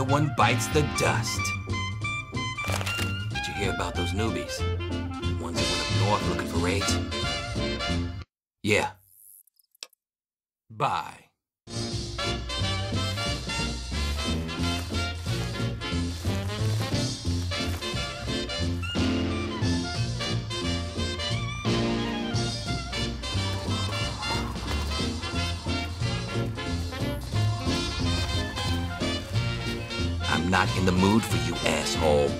other one bites the dust. Did you hear about those newbies? The ones that went up north looking for raids? Yeah. Bye. I'm not in the mood for you, asshole.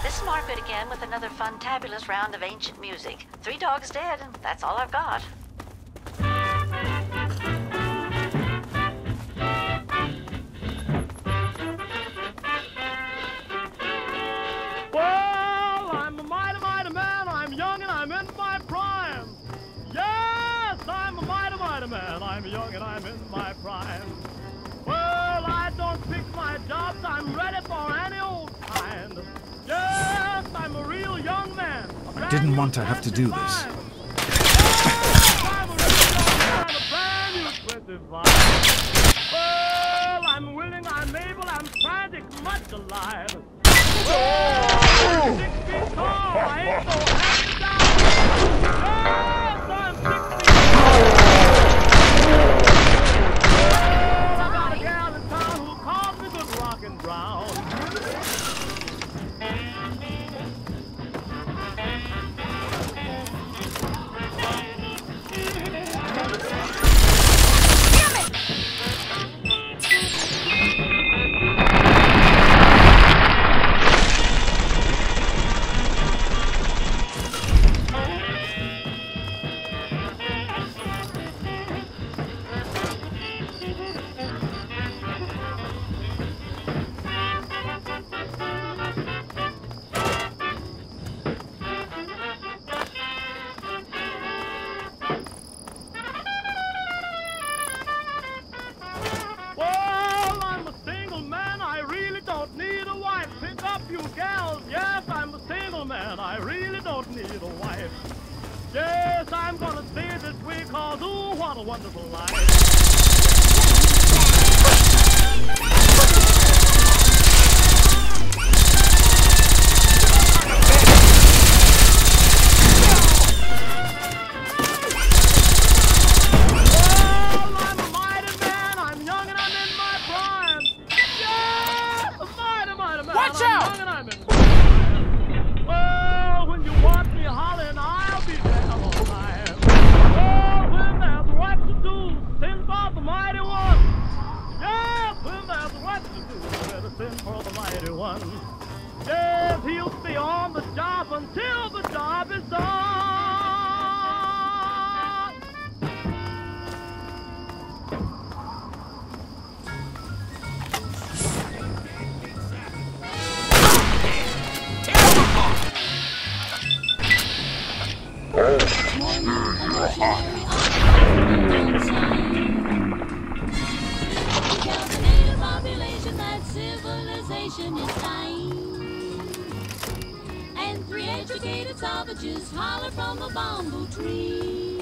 This is Margaret again with another fun-tabulous round of ancient music. 3 dogs dead, and that's all I've got. Well, I'm a mighty, mighty man. I'm young and I'm in my prime. Yes, I'm a mighty, mighty man. I'm young and I'm in my prime. Well, I don't pick my jobs. I'm ready for any old kind. Yes, I'm a real young man. I didn't want to have to do this. Yes, I'm a real young man, a brand new 25. Well, I'm willing, I'm able, I'm frantic, much alive. Well, 6 feet tall, I ain't so happy down. Yes, I'm 6 feet tall. Well, I got a gal in town who calls me good rockin' brown. You gals, yes, I'm a single man. I really don't need a wife. Yes, I'm gonna stay this way, cause ooh, what a wonderful life. Watch out! Well, when you want me hollering, I'll be there all the time. Oh, when there's what to do, send for the mighty one. Yes, when there's what to do, better send for the mighty one. Yes, he'll stay on the job until the job is done. Civilization is dying, and 3 educated savages holler from a bamboo tree.